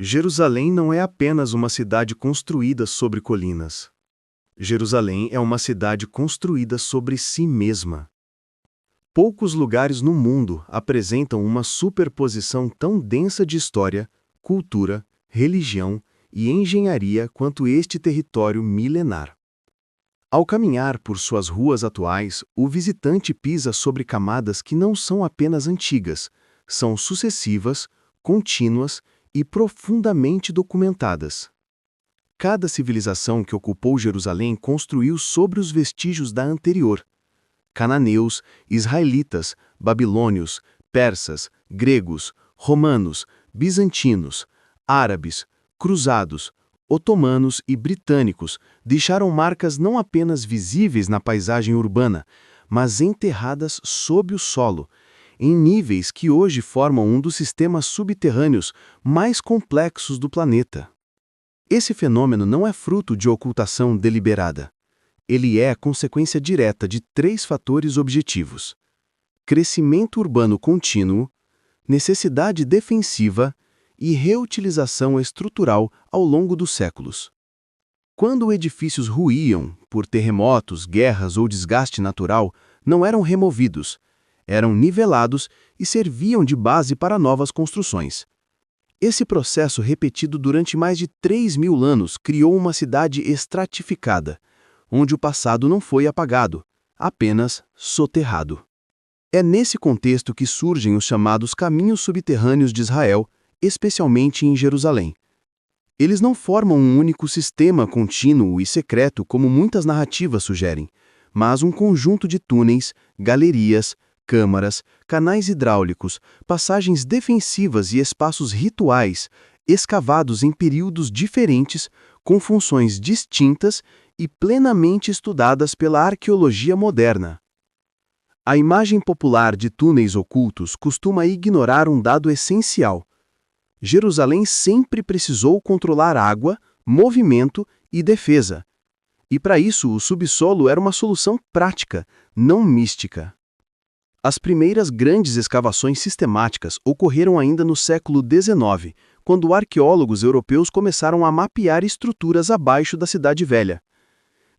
Jerusalém não é apenas uma cidade construída sobre colinas. Jerusalém é uma cidade construída sobre si mesma. Poucos lugares no mundo apresentam uma superposição tão densa de história, cultura, religião e engenharia quanto este território milenar. Ao caminhar por suas ruas atuais, o visitante pisa sobre camadas que não são apenas antigas, são sucessivas, contínuas e profundamente documentadas. Cada civilização que ocupou Jerusalém construiu sobre os vestígios da anterior. Cananeus, israelitas, babilônios, persas, gregos, romanos, bizantinos, árabes, cruzados, otomanos e britânicos deixaram marcas não apenas visíveis na paisagem urbana, mas enterradas sob o solo, em níveis que hoje formam um dos sistemas subterrâneos mais complexos do planeta. Esse fenômeno não é fruto de ocultação deliberada. Ele é a consequência direta de três fatores objetivos: crescimento urbano contínuo, necessidade defensiva e reutilização estrutural ao longo dos séculos. Quando edifícios ruíam por terremotos, guerras ou desgaste natural, não eram removidos, eram nivelados e serviam de base para novas construções. Esse processo repetido durante mais de 3.000 anos criou uma cidade estratificada, onde o passado não foi apagado, apenas soterrado. É nesse contexto que surgem os chamados caminhos subterrâneos de Israel, especialmente em Jerusalém. Eles não formam um único sistema contínuo e secreto como muitas narrativas sugerem, mas um conjunto de túneis, galerias, câmaras, canais hidráulicos, passagens defensivas e espaços rituais, escavados em períodos diferentes, com funções distintas e plenamente estudadas pela arqueologia moderna. A imagem popular de túneis ocultos costuma ignorar um dado essencial. Jerusalém sempre precisou controlar água, movimento e defesa. E para isso o subsolo era uma solução prática, não mística. As primeiras grandes escavações sistemáticas ocorreram ainda no século XIX, quando arqueólogos europeus começaram a mapear estruturas abaixo da Cidade Velha.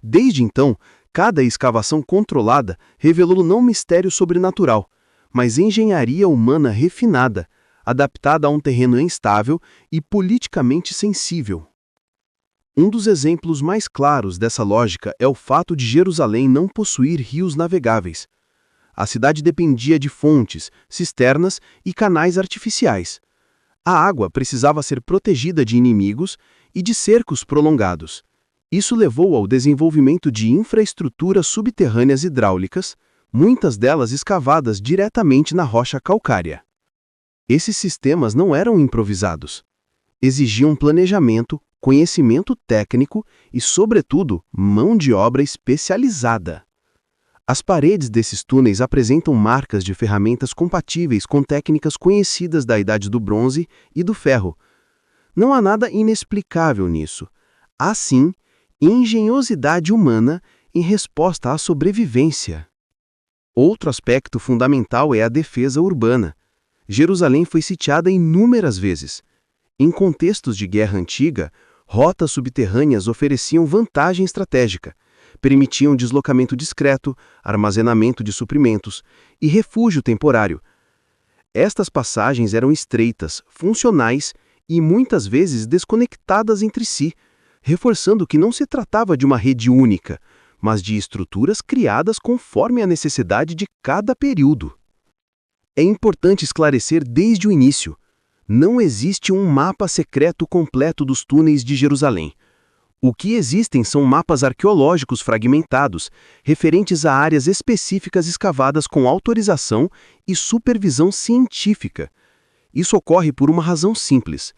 Desde então, cada escavação controlada revelou não mistério sobrenatural, mas engenharia humana refinada, adaptada a um terreno instável e politicamente sensível. Um dos exemplos mais claros dessa lógica é o fato de Jerusalém não possuir rios navegáveis. A cidade dependia de fontes, cisternas e canais artificiais. A água precisava ser protegida de inimigos e de cercos prolongados. Isso levou ao desenvolvimento de infraestruturas subterrâneas hidráulicas, muitas delas escavadas diretamente na rocha calcária. Esses sistemas não eram improvisados. Exigiam planejamento, conhecimento técnico e, sobretudo, mão de obra especializada. As paredes desses túneis apresentam marcas de ferramentas compatíveis com técnicas conhecidas da Idade do Bronze e do Ferro. Não há nada inexplicável nisso. Há, sim, engenhosidade humana em resposta à sobrevivência. Outro aspecto fundamental é a defesa urbana. Jerusalém foi sitiada inúmeras vezes. Em contextos de guerra antiga, rotas subterrâneas ofereciam vantagem estratégica, permitiam deslocamento discreto, armazenamento de suprimentos e refúgio temporário. Estas passagens eram estreitas, funcionais e muitas vezes desconectadas entre si, reforçando que não se tratava de uma rede única, mas de estruturas criadas conforme a necessidade de cada período. É importante esclarecer desde o início: não existe um mapa secreto completo dos túneis de Jerusalém. O que existem são mapas arqueológicos fragmentados, referentes a áreas específicas escavadas com autorização e supervisão científica. Isso ocorre por uma razão simples: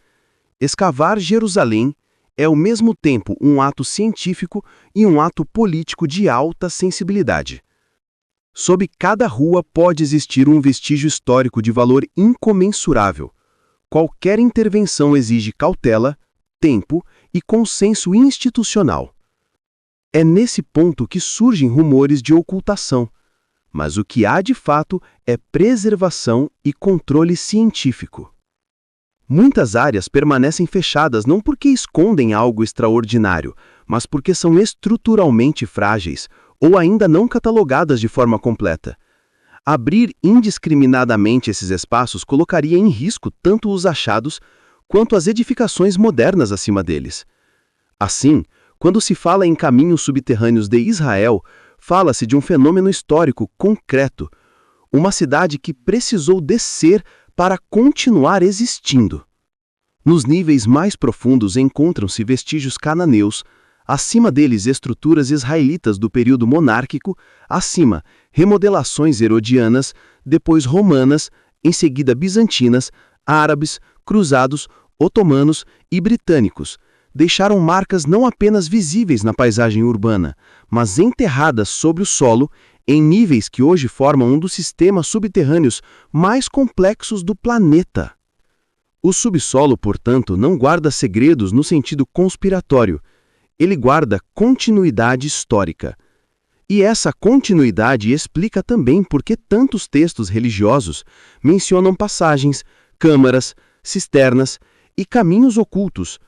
escavar Jerusalém é ao mesmo tempo um ato científico e um ato político de alta sensibilidade. Sob cada rua pode existir um vestígio histórico de valor incomensurável. Qualquer intervenção exige cautela, tempo e consenso institucional. É nesse ponto que surgem rumores de ocultação, mas o que há de fato é preservação e controle científico. Muitas áreas permanecem fechadas não porque escondem algo extraordinário, mas porque são estruturalmente frágeis ou ainda não catalogadas de forma completa. Abrir indiscriminadamente esses espaços colocaria em risco tanto os achados quanto as edificações modernas acima deles. Assim, quando se fala em caminhos subterrâneos de Israel, fala-se de um fenômeno histórico concreto, uma cidade que precisou descer para continuar existindo. Nos níveis mais profundos encontram-se vestígios cananeus, acima deles estruturas israelitas do período monárquico, acima remodelações herodianas, depois romanas, em seguida bizantinas, árabes, cruzados, otomanos e britânicos. Deixaram marcas não apenas visíveis na paisagem urbana, mas enterradas sobre o solo em níveis que hoje formam um dos sistemas subterrâneos mais complexos do planeta. O subsolo, portanto, não guarda segredos no sentido conspiratório. Ele guarda continuidade histórica. E essa continuidade explica também por que tantos textos religiosos mencionam passagens, câmaras, cisternas e caminhos ocultos.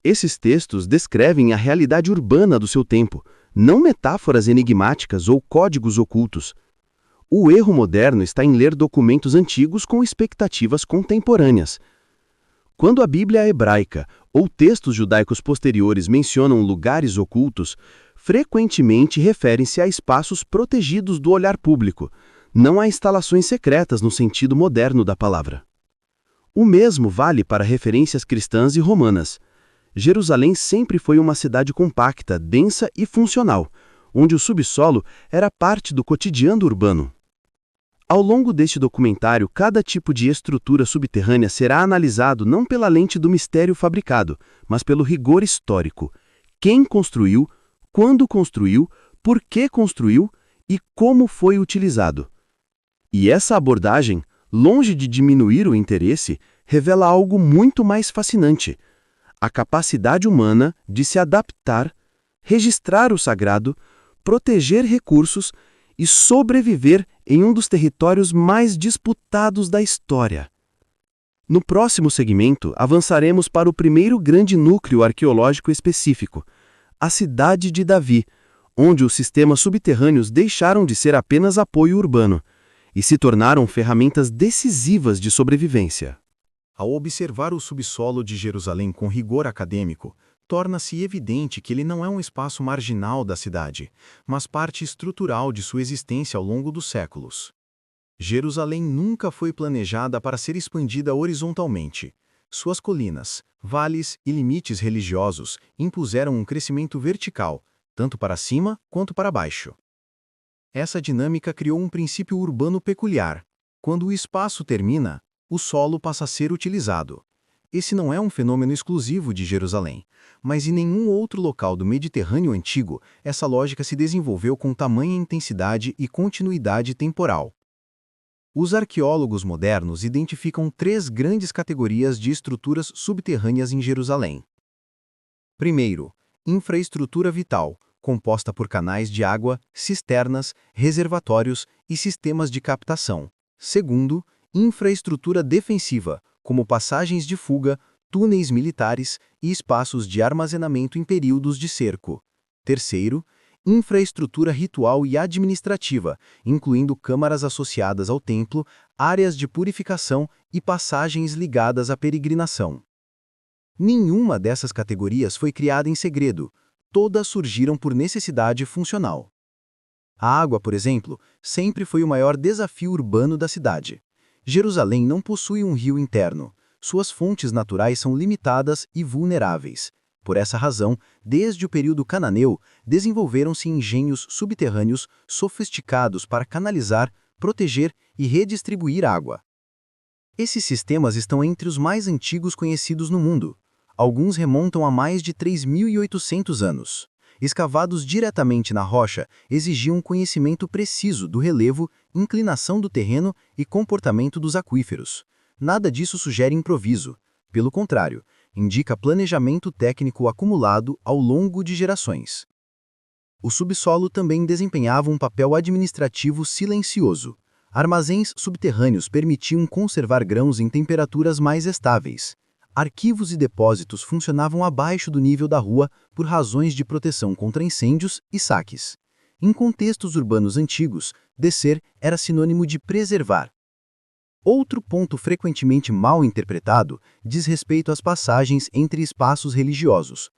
Esses textos descrevem a realidade urbana do seu tempo, não metáforas enigmáticas ou códigos ocultos. O erro moderno está em ler documentos antigos com expectativas contemporâneas. Quando a Bíblia hebraica ou textos judaicos posteriores mencionam lugares ocultos, frequentemente referem-se a espaços protegidos do olhar público, não a instalações secretas no sentido moderno da palavra. O mesmo vale para referências cristãs e romanas. Jerusalém sempre foi uma cidade compacta, densa e funcional, onde o subsolo era parte do cotidiano urbano. Ao longo deste documentário, cada tipo de estrutura subterrânea será analisado não pela lente do mistério fabricado, mas pelo rigor histórico. Quem construiu, quando construiu, por que construiu e como foi utilizado. E essa abordagem, longe de diminuir o interesse, revela algo muito mais fascinante: a capacidade humana de se adaptar, registrar o sagrado, proteger recursos e sobreviver em um dos territórios mais disputados da história. No próximo segmento, avançaremos para o primeiro grande núcleo arqueológico específico, a cidade de Davi, onde os sistemas subterrâneos deixaram de ser apenas apoio urbano e se tornaram ferramentas decisivas de sobrevivência. Ao observar o subsolo de Jerusalém com rigor acadêmico, torna-se evidente que ele não é um espaço marginal da cidade, mas parte estrutural de sua existência ao longo dos séculos. Jerusalém nunca foi planejada para ser expandida horizontalmente. Suas colinas, vales e limites religiosos impuseram um crescimento vertical, tanto para cima quanto para baixo. Essa dinâmica criou um princípio urbano peculiar. Quando o espaço termina, o solo passa a ser utilizado. Esse não é um fenômeno exclusivo de Jerusalém, mas em nenhum outro local do Mediterrâneo antigo essa lógica se desenvolveu com tamanha intensidade e continuidade temporal. Os arqueólogos modernos identificam três grandes categorias de estruturas subterrâneas em Jerusalém. Primeiro, infraestrutura vital, composta por canais de água, cisternas, reservatórios e sistemas de captação. Segundo, infraestrutura defensiva, como passagens de fuga, túneis militares e espaços de armazenamento em períodos de cerco. Terceiro, infraestrutura ritual e administrativa, incluindo câmaras associadas ao templo, áreas de purificação e passagens ligadas à peregrinação. Nenhuma dessas categorias foi criada em segredo, todas surgiram por necessidade funcional. A água, por exemplo, sempre foi o maior desafio urbano da cidade. Jerusalém não possui um rio interno. Suas fontes naturais são limitadas e vulneráveis. Por essa razão, desde o período cananeu, desenvolveram-se engenhos subterrâneos sofisticados para canalizar, proteger e redistribuir água. Esses sistemas estão entre os mais antigos conhecidos no mundo. Alguns remontam a mais de 3.800 anos. Escavados diretamente na rocha, exigiam um conhecimento preciso do relevo, inclinação do terreno e comportamento dos aquíferos. Nada disso sugere improviso. Pelo contrário, indica planejamento técnico acumulado ao longo de gerações. O subsolo também desempenhava um papel administrativo silencioso. Armazéns subterrâneos permitiam conservar grãos em temperaturas mais estáveis. Arquivos e depósitos funcionavam abaixo do nível da rua por razões de proteção contra incêndios e saques. Em contextos urbanos antigos, descer era sinônimo de preservar. Outro ponto frequentemente mal interpretado diz respeito às passagens entre espaços religiosos.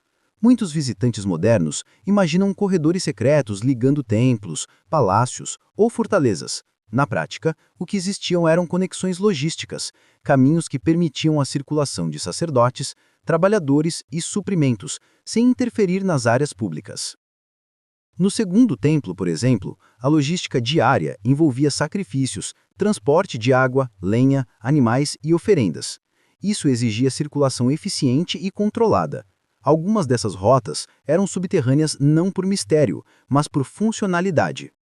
Muitos visitantes modernos imaginam corredores secretos ligando templos, palácios ou fortalezas. Na prática, o que existiam eram conexões logísticas, caminhos que permitiam a circulação de sacerdotes, trabalhadores e suprimentos, sem interferir nas áreas públicas. No segundo templo, por exemplo, a logística diária envolvia sacrifícios, transporte de água, lenha, animais e oferendas. Isso exigia circulação eficiente e controlada. Algumas dessas rotas eram subterrâneas não por mistério, mas por funcionalidade.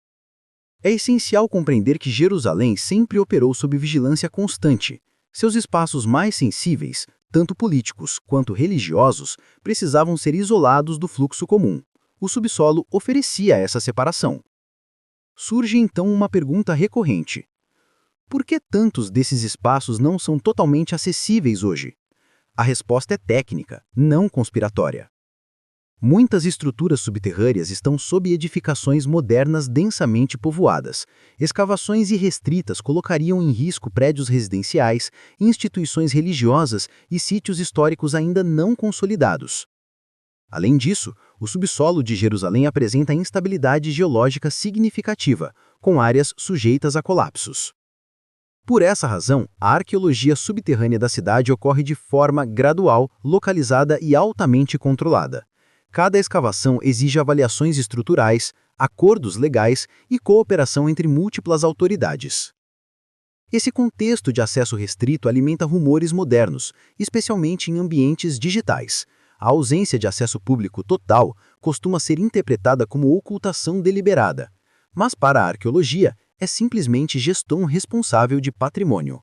É essencial compreender que Jerusalém sempre operou sob vigilância constante. Seus espaços mais sensíveis, tanto políticos quanto religiosos, precisavam ser isolados do fluxo comum. O subsolo oferecia essa separação. Surge então uma pergunta recorrente: por que tantos desses espaços não são totalmente acessíveis hoje? A resposta é técnica, não conspiratória. Muitas estruturas subterrâneas estão sob edificações modernas densamente povoadas. Escavações irrestritas colocariam em risco prédios residenciais, instituições religiosas e sítios históricos ainda não consolidados. Além disso, o subsolo de Jerusalém apresenta instabilidade geológica significativa, com áreas sujeitas a colapsos. Por essa razão, a arqueologia subterrânea da cidade ocorre de forma gradual, localizada e altamente controlada. Cada escavação exige avaliações estruturais, acordos legais e cooperação entre múltiplas autoridades. Esse contexto de acesso restrito alimenta rumores modernos, especialmente em ambientes digitais. A ausência de acesso público total costuma ser interpretada como ocultação deliberada, mas para a arqueologia é simplesmente gestão responsável de patrimônio.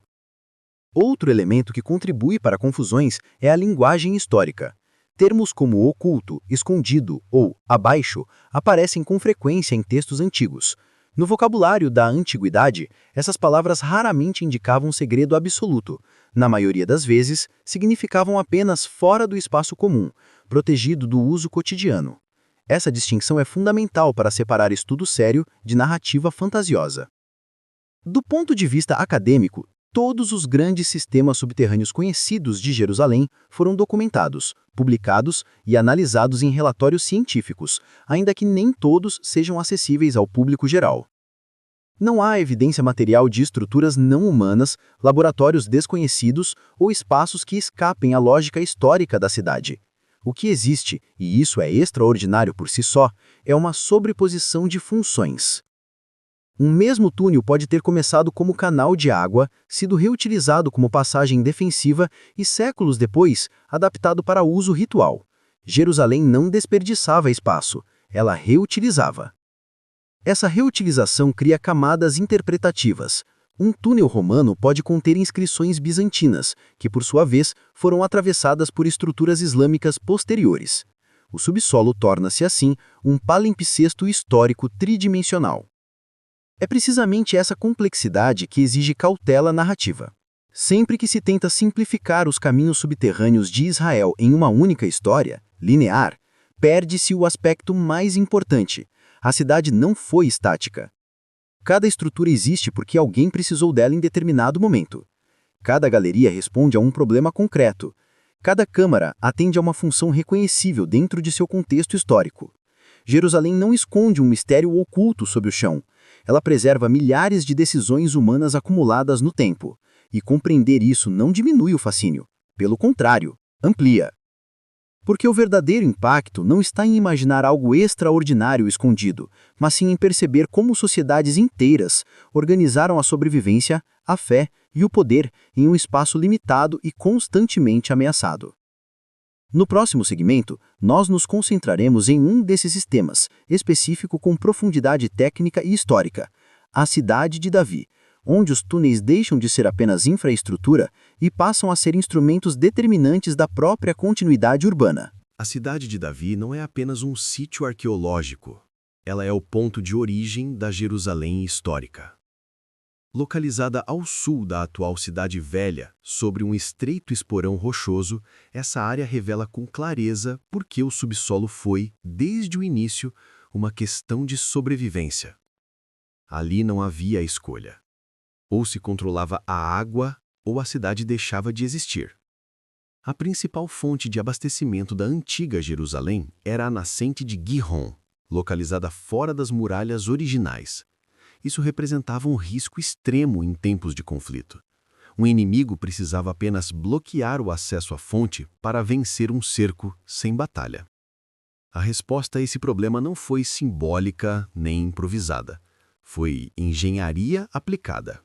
Outro elemento que contribui para confusões é a linguagem histórica. Termos como oculto, escondido ou abaixo aparecem com frequência em textos antigos. No vocabulário da antiguidade, essas palavras raramente indicavam segredo absoluto. Na maioria das vezes, significavam apenas fora do espaço comum, protegido do uso cotidiano. Essa distinção é fundamental para separar estudo sério de narrativa fantasiosa. Do ponto de vista acadêmico, todos os grandes sistemas subterrâneos conhecidos de Jerusalém foram documentados, publicados e analisados em relatórios científicos, ainda que nem todos sejam acessíveis ao público geral. Não há evidência material de estruturas não humanas, laboratórios desconhecidos ou espaços que escapem à lógica histórica da cidade. O que existe, e isso é extraordinário por si só, é uma sobreposição de funções. Um mesmo túnel pode ter começado como canal de água, sido reutilizado como passagem defensiva e séculos depois, adaptado para uso ritual. Jerusalém não desperdiçava espaço, ela reutilizava. Essa reutilização cria camadas interpretativas. Um túnel romano pode conter inscrições bizantinas, que por sua vez foram atravessadas por estruturas islâmicas posteriores. O subsolo torna-se assim um palimpsesto histórico tridimensional. É precisamente essa complexidade que exige cautela narrativa. Sempre que se tenta simplificar os caminhos subterrâneos de Israel em uma única história, linear, perde-se o aspecto mais importante. A cidade não foi estática. Cada estrutura existe porque alguém precisou dela em determinado momento. Cada galeria responde a um problema concreto. Cada câmara atende a uma função reconhecível dentro de seu contexto histórico. Jerusalém não esconde um mistério oculto sob o chão. Ela preserva milhares de decisões humanas acumuladas no tempo. E compreender isso não diminui o fascínio. Pelo contrário, amplia. Porque o verdadeiro impacto não está em imaginar algo extraordinário escondido, mas sim em perceber como sociedades inteiras organizaram a sobrevivência, a fé e o poder em um espaço limitado e constantemente ameaçado. No próximo segmento, nós nos concentraremos em um desses sistemas, específico com profundidade técnica e histórica, a Cidade de Davi, onde os túneis deixam de ser apenas infraestrutura e passam a ser instrumentos determinantes da própria continuidade urbana. A Cidade de Davi não é apenas um sítio arqueológico. Ela é o ponto de origem da Jerusalém histórica. Localizada ao sul da atual Cidade Velha, sobre um estreito esporão rochoso, essa área revela com clareza por que o subsolo foi, desde o início, uma questão de sobrevivência. Ali não havia escolha. Ou se controlava a água, ou a cidade deixava de existir. A principal fonte de abastecimento da antiga Jerusalém era a nascente de Gihon, localizada fora das muralhas originais. Isso representava um risco extremo em tempos de conflito. Um inimigo precisava apenas bloquear o acesso à fonte para vencer um cerco sem batalha. A resposta a esse problema não foi simbólica nem improvisada. Foi engenharia aplicada.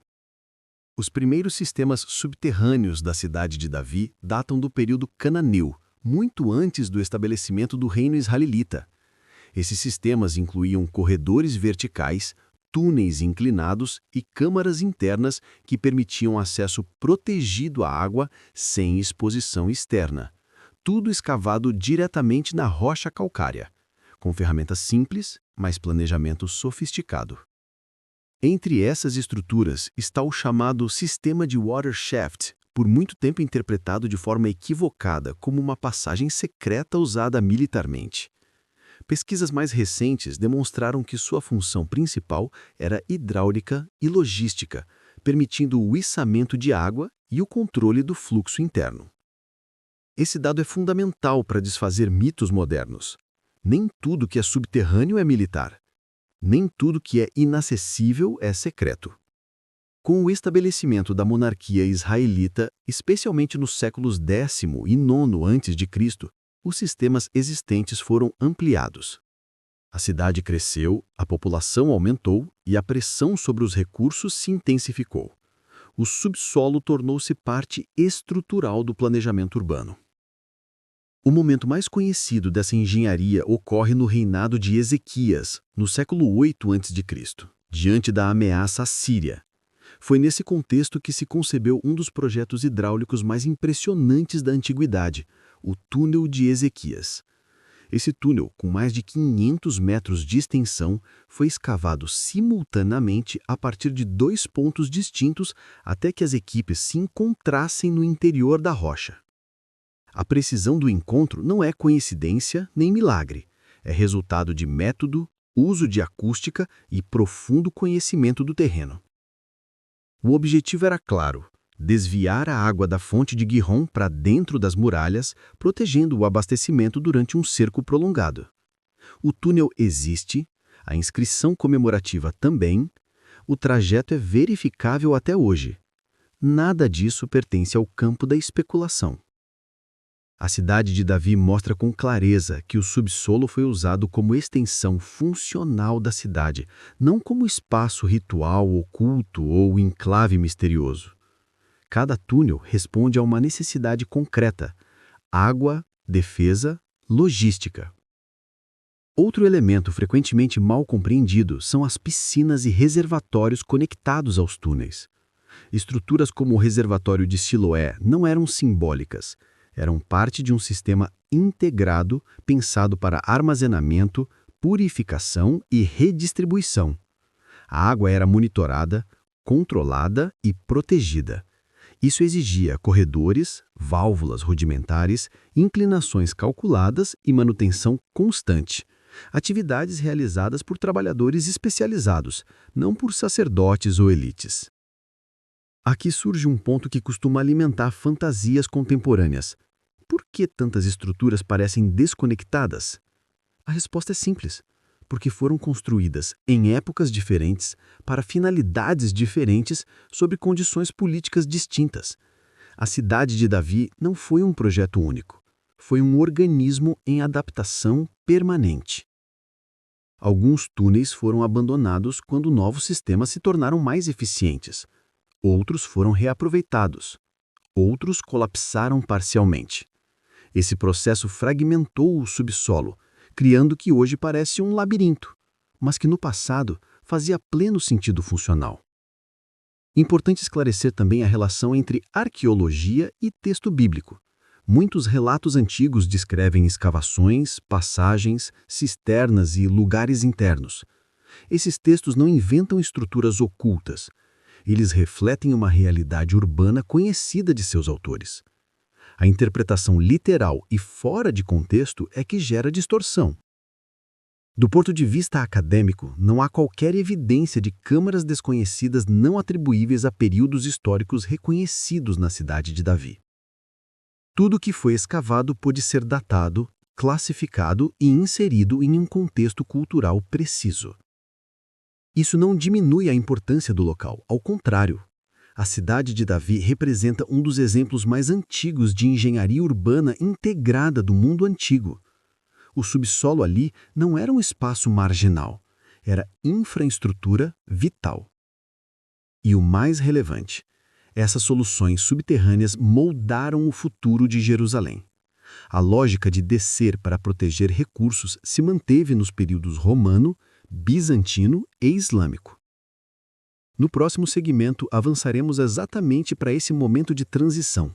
Os primeiros sistemas subterrâneos da cidade de Davi datam do período cananeu, muito antes do estabelecimento do reino israelita. Esses sistemas incluíam corredores verticais, túneis inclinados e câmaras internas que permitiam acesso protegido à água sem exposição externa. Tudo escavado diretamente na rocha calcária, com ferramentas simples, mas planejamento sofisticado. Entre essas estruturas está o chamado sistema de water shaft, por muito tempo interpretado de forma equivocada como uma passagem secreta usada militarmente. Pesquisas mais recentes demonstraram que sua função principal era hidráulica e logística, permitindo o içamento de água e o controle do fluxo interno. Esse dado é fundamental para desfazer mitos modernos. Nem tudo que é subterrâneo é militar. Nem tudo que é inacessível é secreto. Com o estabelecimento da monarquia israelita, especialmente nos séculos X e IX a.C., os sistemas existentes foram ampliados. A cidade cresceu, a população aumentou e a pressão sobre os recursos se intensificou. O subsolo tornou-se parte estrutural do planejamento urbano. O momento mais conhecido dessa engenharia ocorre no reinado de Ezequias, no século 8 a.C., diante da ameaça assíria. Foi nesse contexto que se concebeu um dos projetos hidráulicos mais impressionantes da antiguidade, o Túnel de Ezequias. Esse túnel, com mais de 500 metros de extensão, foi escavado simultaneamente a partir de 2 pontos distintos até que as equipes se encontrassem no interior da rocha. A precisão do encontro não é coincidência nem milagre, é resultado de método, uso de acústica e profundo conhecimento do terreno. O objetivo era claro: desviar a água da fonte de Gihon para dentro das muralhas, protegendo o abastecimento durante um cerco prolongado. O túnel existe, a inscrição comemorativa também, o trajeto é verificável até hoje. Nada disso pertence ao campo da especulação. A cidade de Davi mostra com clareza que o subsolo foi usado como extensão funcional da cidade, não como espaço ritual, oculto ou enclave misterioso. Cada túnel responde a uma necessidade concreta: água, defesa, logística. Outro elemento frequentemente mal compreendido são as piscinas e reservatórios conectados aos túneis. Estruturas como o reservatório de Siloé não eram simbólicas, eram parte de um sistema integrado pensado para armazenamento, purificação e redistribuição. A água era monitorada, controlada e protegida. Isso exigia corredores, válvulas rudimentares, inclinações calculadas e manutenção constante. Atividades realizadas por trabalhadores especializados, não por sacerdotes ou elites. Aqui surge um ponto que costuma alimentar fantasias contemporâneas. Por que tantas estruturas parecem desconectadas? A resposta é simples: porque foram construídas em épocas diferentes, para finalidades diferentes, sob condições políticas distintas. A cidade de Davi não foi um projeto único, foi um organismo em adaptação permanente. Alguns túneis foram abandonados quando novos sistemas se tornaram mais eficientes. Outros foram reaproveitados. Outros colapsaram parcialmente. Esse processo fragmentou o subsolo, criando o que hoje parece um labirinto, mas que no passado fazia pleno sentido funcional. Importante esclarecer também a relação entre arqueologia e texto bíblico. Muitos relatos antigos descrevem escavações, passagens, cisternas e lugares internos. Esses textos não inventam estruturas ocultas. Eles refletem uma realidade urbana conhecida de seus autores. A interpretação literal e fora de contexto é que gera distorção. Do ponto de vista acadêmico, não há qualquer evidência de câmaras desconhecidas não atribuíveis a períodos históricos reconhecidos na cidade de Davi. Tudo que foi escavado pôde ser datado, classificado e inserido em um contexto cultural preciso. Isso não diminui a importância do local, ao contrário. A cidade de Davi representa um dos exemplos mais antigos de engenharia urbana integrada do mundo antigo. O subsolo ali não era um espaço marginal, era infraestrutura vital. E o mais relevante, essas soluções subterrâneas moldaram o futuro de Jerusalém. A lógica de descer para proteger recursos se manteve nos períodos romano, bizantino e islâmico. No próximo segmento, avançaremos exatamente para esse momento de transição,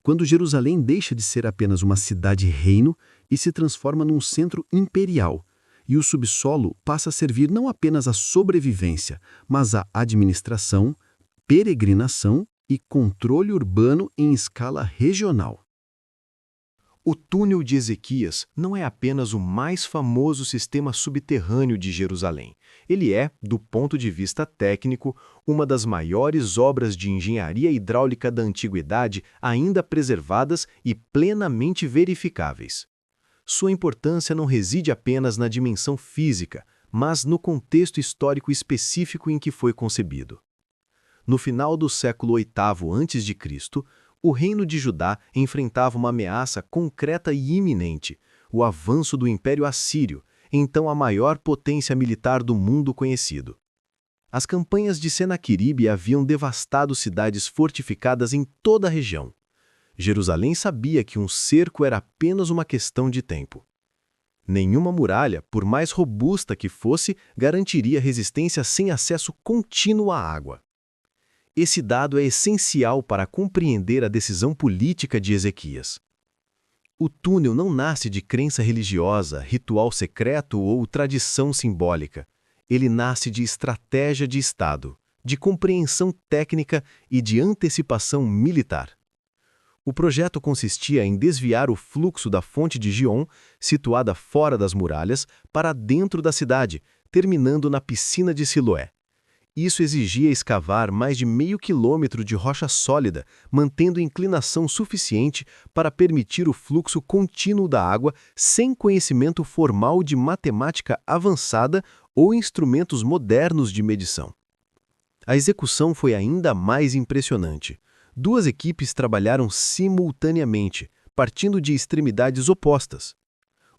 quando Jerusalém deixa de ser apenas uma cidade-reino e se transforma num centro imperial, e o subsolo passa a servir não apenas à sobrevivência, mas à administração, peregrinação e controle urbano em escala regional. O túnel de Ezequias não é apenas o mais famoso sistema subterrâneo de Jerusalém. Ele é, do ponto de vista técnico, uma das maiores obras de engenharia hidráulica da antiguidade ainda preservadas e plenamente verificáveis. Sua importância não reside apenas na dimensão física, mas no contexto histórico específico em que foi concebido. No final do século VIII a.C., o reino de Judá enfrentava uma ameaça concreta e iminente, o avanço do Império Assírio, então a maior potência militar do mundo conhecido. As campanhas de Senaqueribe haviam devastado cidades fortificadas em toda a região. Jerusalém sabia que um cerco era apenas uma questão de tempo. Nenhuma muralha, por mais robusta que fosse, garantiria resistência sem acesso contínuo à água. Esse dado é essencial para compreender a decisão política de Ezequias. O túnel não nasce de crença religiosa, ritual secreto ou tradição simbólica. Ele nasce de estratégia de Estado, de compreensão técnica e de antecipação militar. O projeto consistia em desviar o fluxo da fonte de Gion, situada fora das muralhas, para dentro da cidade, terminando na piscina de Siloé. Isso exigia escavar mais de meio quilômetro de rocha sólida, mantendo inclinação suficiente para permitir o fluxo contínuo da água sem conhecimento formal de matemática avançada ou instrumentos modernos de medição. A execução foi ainda mais impressionante. Duas equipes trabalharam simultaneamente, partindo de extremidades opostas.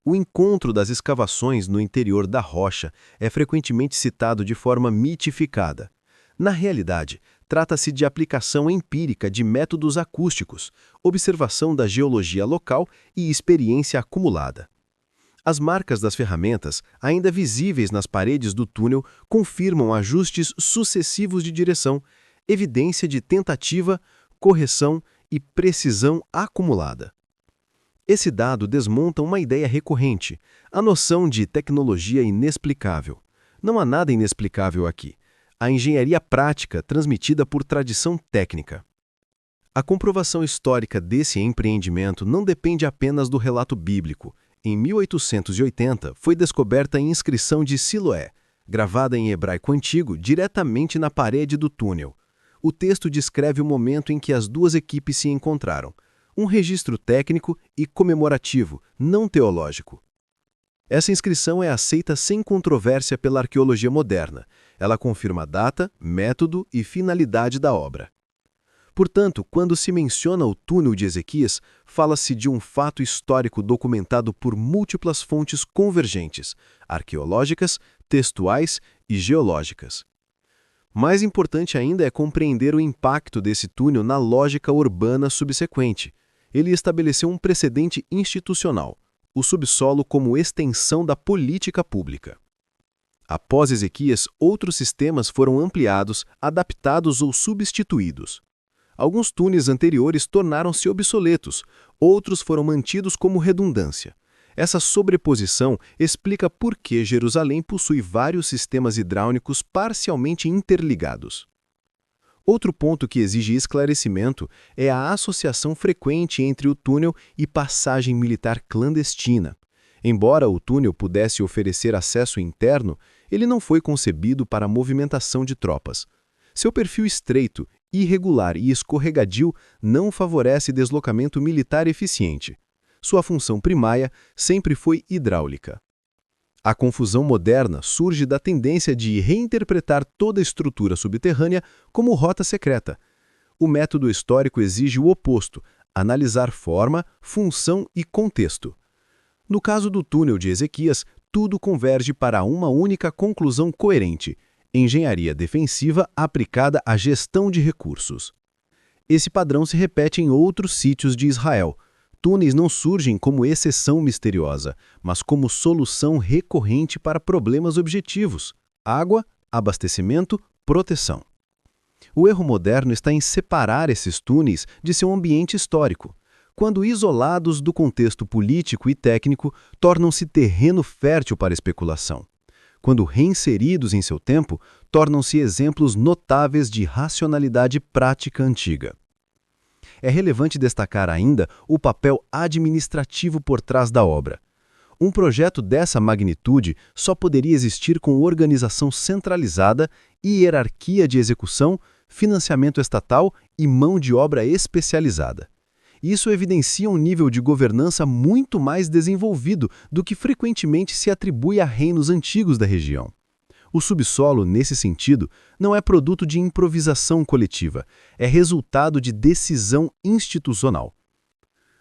O encontro das escavações no interior da rocha é frequentemente citado de forma mitificada. Na realidade, trata-se de aplicação empírica de métodos acústicos, observação da geologia local e experiência acumulada. As marcas das ferramentas, ainda visíveis nas paredes do túnel, confirmam ajustes sucessivos de direção, evidência de tentativa, correção e precisão acumulada. Esse dado desmonta uma ideia recorrente, a noção de tecnologia inexplicável. Não há nada inexplicável aqui. A engenharia prática transmitida por tradição técnica. A comprovação histórica desse empreendimento não depende apenas do relato bíblico. Em 1880, foi descoberta a inscrição de Siloé, gravada em hebraico antigo diretamente na parede do túnel. O texto descreve o momento em que as duas equipes se encontraram. Um registro técnico e comemorativo, não teológico. Essa inscrição é aceita sem controvérsia pela arqueologia moderna. Ela confirma a data, método e finalidade da obra. Portanto, quando se menciona o túnel de Ezequias, fala-se de um fato histórico documentado por múltiplas fontes convergentes, arqueológicas, textuais e geológicas. Mais importante ainda é compreender o impacto desse túnel na lógica urbana subsequente. Ele estabeleceu um precedente institucional, o subsolo como extensão da política pública. Após Ezequias, outros sistemas foram ampliados, adaptados ou substituídos. Alguns túneis anteriores tornaram-se obsoletos, outros foram mantidos como redundância. Essa sobreposição explica por que Jerusalém possui vários sistemas hidráulicos parcialmente interligados. Outro ponto que exige esclarecimento é a associação frequente entre o túnel e passagem militar clandestina. Embora o túnel pudesse oferecer acesso interno, ele não foi concebido para a movimentação de tropas. Seu perfil estreito, irregular e escorregadio não favorece deslocamento militar eficiente. Sua função primária sempre foi hidráulica. A confusão moderna surge da tendência de reinterpretar toda a estrutura subterrânea como rota secreta. O método histórico exige o oposto, analisar forma, função e contexto. No caso do túnel de Ezequias, tudo converge para uma única conclusão coerente: engenharia defensiva aplicada à gestão de recursos. Esse padrão se repete em outros sítios de Israel. Túneis não surgem como exceção misteriosa, mas como solução recorrente para problemas objetivos: água, abastecimento, proteção. O erro moderno está em separar esses túneis de seu ambiente histórico. Quando isolados do contexto político e técnico, tornam-se terreno fértil para especulação. Quando reinseridos em seu tempo, tornam-se exemplos notáveis de racionalidade prática antiga. É relevante destacar ainda o papel administrativo por trás da obra. Um projeto dessa magnitude só poderia existir com organização centralizada, hierarquia de execução, financiamento estatal e mão de obra especializada. Isso evidencia um nível de governança muito mais desenvolvido do que frequentemente se atribui a reinos antigos da região. O subsolo, nesse sentido, não é produto de improvisação coletiva, é resultado de decisão institucional.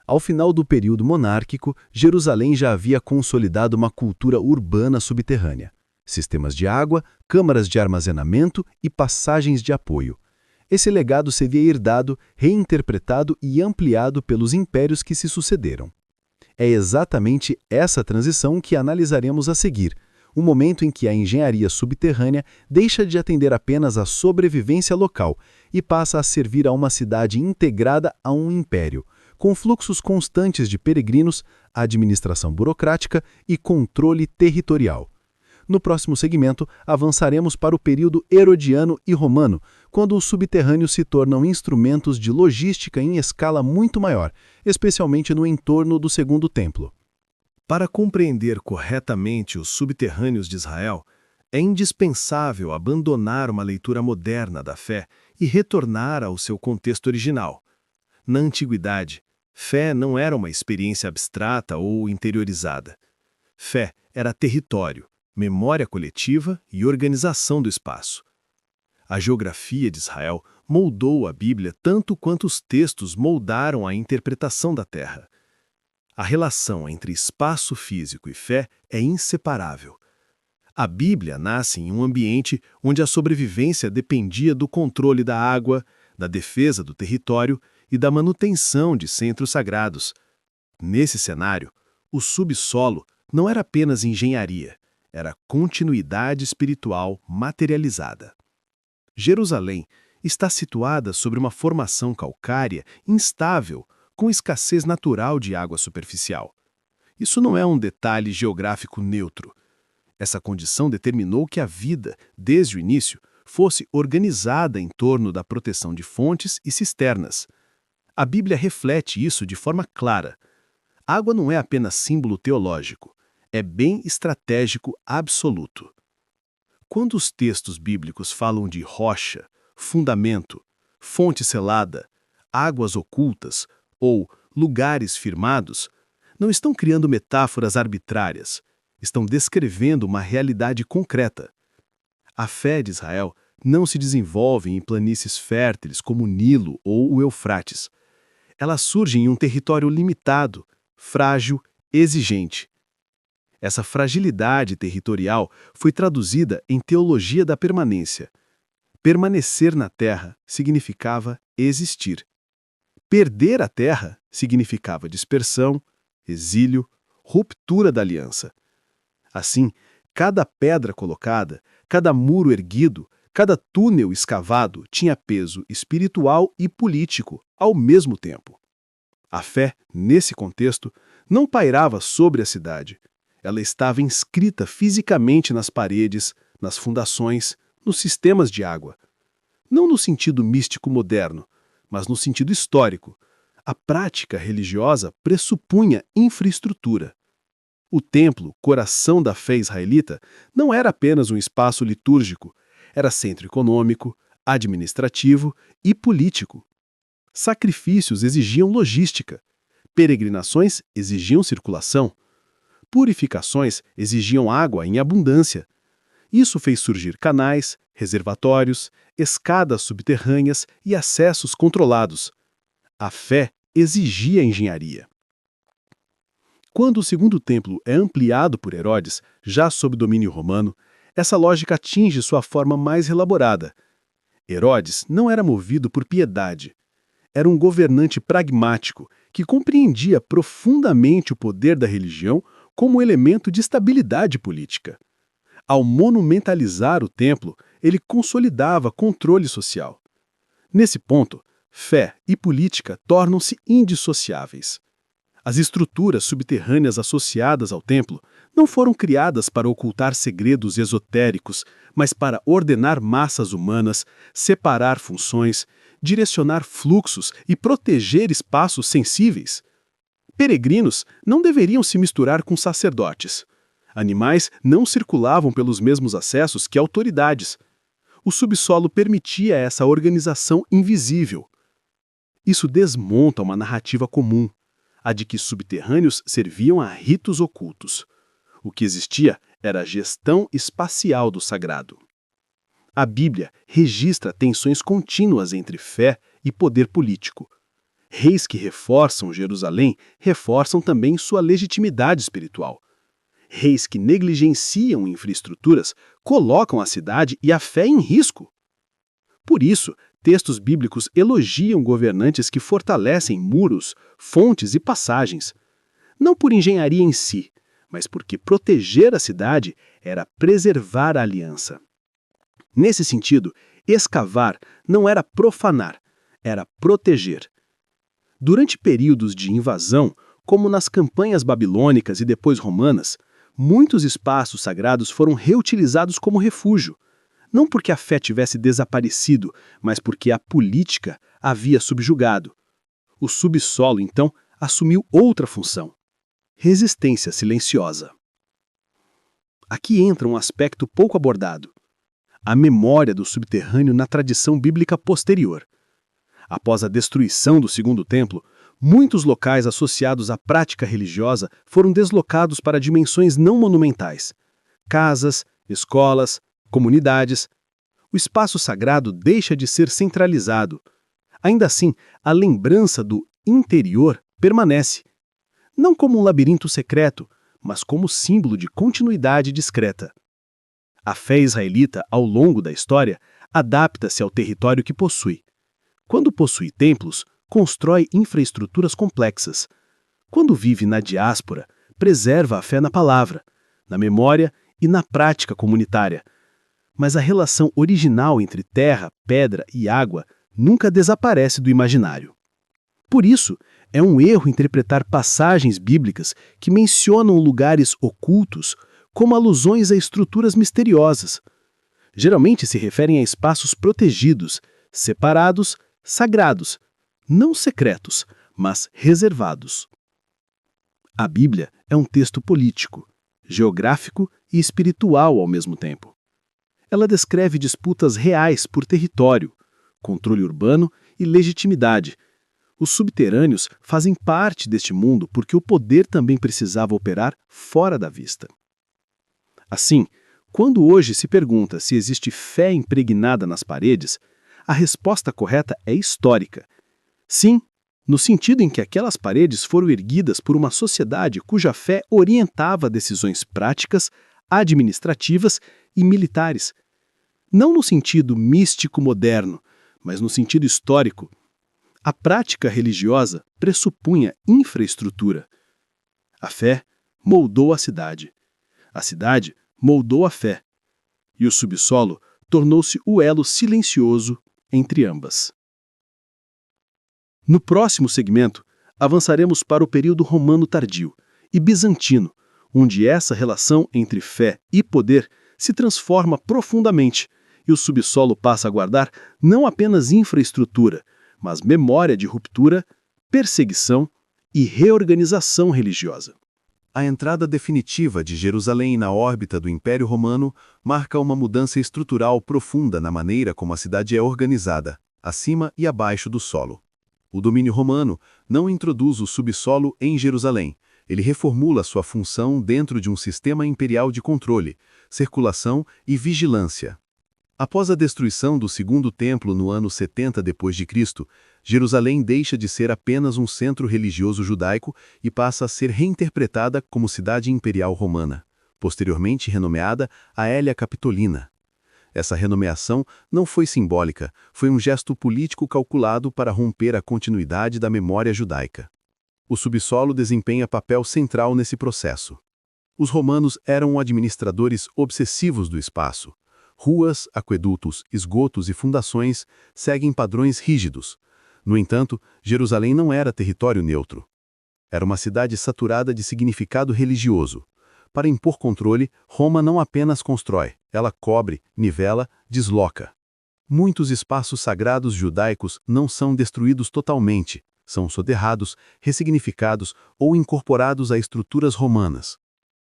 Ao final do período monárquico, Jerusalém já havia consolidado uma cultura urbana subterrânea, sistemas de água, câmaras de armazenamento e passagens de apoio. Esse legado seria herdado, reinterpretado e ampliado pelos impérios que se sucederam. É exatamente essa transição que analisaremos a seguir, um momento em que a engenharia subterrânea deixa de atender apenas à sobrevivência local e passa a servir a uma cidade integrada a um império, com fluxos constantes de peregrinos, administração burocrática e controle territorial. No próximo segmento, avançaremos para o período herodiano e romano, quando os subterrâneos se tornam instrumentos de logística em escala muito maior, especialmente no entorno do Segundo Templo. Para compreender corretamente os subterrâneos de Israel, é indispensável abandonar uma leitura moderna da fé e retornar ao seu contexto original. Na antiguidade, fé não era uma experiência abstrata ou interiorizada. Fé era território, memória coletiva e organização do espaço. A geografia de Israel moldou a Bíblia tanto quanto os textos moldaram a interpretação da Terra. A relação entre espaço físico e fé é inseparável. A Bíblia nasce em um ambiente onde a sobrevivência dependia do controle da água, da defesa do território e da manutenção de centros sagrados. Nesse cenário, o subsolo não era apenas engenharia, era continuidade espiritual materializada. Jerusalém está situada sobre uma formação calcária instável, com escassez natural de água superficial. Isso não é um detalhe geográfico neutro. Essa condição determinou que a vida, desde o início, fosse organizada em torno da proteção de fontes e cisternas. A Bíblia reflete isso de forma clara. Água não é apenas símbolo teológico, é bem estratégico absoluto. Quando os textos bíblicos falam de rocha, fundamento, fonte selada, águas ocultas ou lugares firmados, não estão criando metáforas arbitrárias, estão descrevendo uma realidade concreta. A fé de Israel não se desenvolve em planícies férteis como o Nilo ou o Eufrates. Ela surge em um território limitado, frágil, exigente. Essa fragilidade territorial foi traduzida em teologia da permanência. Permanecer na terra significava existir. Perder a terra significava dispersão, exílio, ruptura da aliança. Assim, cada pedra colocada, cada muro erguido, cada túnel escavado tinha peso espiritual e político ao mesmo tempo. A fé, nesse contexto, não pairava sobre a cidade. Ela estava inscrita fisicamente nas paredes, nas fundações, nos sistemas de água. Não no sentido místico moderno, mas no sentido histórico. A prática religiosa pressupunha infraestrutura. O templo, coração da fé israelita, não era apenas um espaço litúrgico, era centro econômico, administrativo e político. Sacrifícios exigiam logística, peregrinações exigiam circulação, purificações exigiam água em abundância. Isso fez surgir canais, reservatórios, escadas subterrâneas e acessos controlados. A fé exigia engenharia. Quando o segundo templo é ampliado por Herodes, já sob domínio romano, essa lógica atinge sua forma mais elaborada. Herodes não era movido por piedade. Era um governante pragmático que compreendia profundamente o poder da religião como elemento de estabilidade política. Ao monumentalizar o templo, ele consolidava controle social. Nesse ponto, fé e política tornam-se indissociáveis. As estruturas subterrâneas associadas ao templo não foram criadas para ocultar segredos esotéricos, mas para ordenar massas humanas, separar funções, direcionar fluxos e proteger espaços sensíveis. Peregrinos não deveriam se misturar com sacerdotes. Animais não circulavam pelos mesmos acessos que autoridades. O subsolo permitia essa organização invisível. Isso desmonta uma narrativa comum, a de que subterrâneos serviam a ritos ocultos. O que existia era a gestão espacial do sagrado. A Bíblia registra tensões contínuas entre fé e poder político. Reis que reforçam Jerusalém reforçam também sua legitimidade espiritual. Reis que negligenciam infraestruturas colocam a cidade e a fé em risco. Por isso, textos bíblicos elogiam governantes que fortalecem muros, fontes e passagens. Não por engenharia em si, mas porque proteger a cidade era preservar a aliança. Nesse sentido, escavar não era profanar, era proteger. Durante períodos de invasão, como nas campanhas babilônicas e depois romanas, muitos espaços sagrados foram reutilizados como refúgio. Não porque a fé tivesse desaparecido, mas porque a política havia subjugado. O subsolo, então, assumiu outra função: resistência silenciosa. Aqui entra um aspecto pouco abordado: a memória do subterrâneo na tradição bíblica posterior. Após a destruição do Segundo Templo, muitos locais associados à prática religiosa foram deslocados para dimensões não monumentais. Casas, escolas, comunidades. O espaço sagrado deixa de ser centralizado. Ainda assim, a lembrança do interior permanece. Não como um labirinto secreto, mas como símbolo de continuidade discreta. A fé israelita, ao longo da história, adapta-se ao território que possui. Quando possui templos, constrói infraestruturas complexas. Quando vive na diáspora, preserva a fé na palavra, na memória e na prática comunitária. Mas a relação original entre terra, pedra e água nunca desaparece do imaginário. Por isso, é um erro interpretar passagens bíblicas que mencionam lugares ocultos como alusões a estruturas misteriosas. Geralmente se referem a espaços protegidos, separados, sagrados, não secretos, mas reservados. A Bíblia é um texto político, geográfico e espiritual ao mesmo tempo. Ela descreve disputas reais por território, controle urbano e legitimidade. Os subterrâneos fazem parte deste mundo porque o poder também precisava operar fora da vista. Assim, quando hoje se pergunta se existe fé impregnada nas paredes, a resposta correta é histórica. Sim, no sentido em que aquelas paredes foram erguidas por uma sociedade cuja fé orientava decisões práticas, administrativas e militares. Não no sentido místico moderno, mas no sentido histórico. A prática religiosa pressupunha infraestrutura. A fé moldou a cidade. A cidade moldou a fé. E o subsolo tornou-se o elo silencioso entre ambas. No próximo segmento, avançaremos para o período romano tardio e bizantino, onde essa relação entre fé e poder se transforma profundamente e o subsolo passa a guardar não apenas infraestrutura, mas memória de ruptura, perseguição e reorganização religiosa. A entrada definitiva de Jerusalém na órbita do Império Romano marca uma mudança estrutural profunda na maneira como a cidade é organizada, acima e abaixo do solo. O domínio romano não introduz o subsolo em Jerusalém, ele reformula sua função dentro de um sistema imperial de controle, circulação e vigilância. Após a destruição do Segundo Templo no ano 70 d.C., Jerusalém deixa de ser apenas um centro religioso judaico e passa a ser reinterpretada como cidade imperial romana, posteriormente renomeada Aelia Capitolina. Essa renomeação não foi simbólica, foi um gesto político calculado para romper a continuidade da memória judaica. O subsolo desempenha papel central nesse processo. Os romanos eram administradores obsessivos do espaço. Ruas, aquedutos, esgotos e fundações seguem padrões rígidos. No entanto, Jerusalém não era território neutro. Era uma cidade saturada de significado religioso. Para impor controle, Roma não apenas constrói, ela cobre, nivela, desloca. Muitos espaços sagrados judaicos não são destruídos totalmente, são soterrados, ressignificados ou incorporados a estruturas romanas.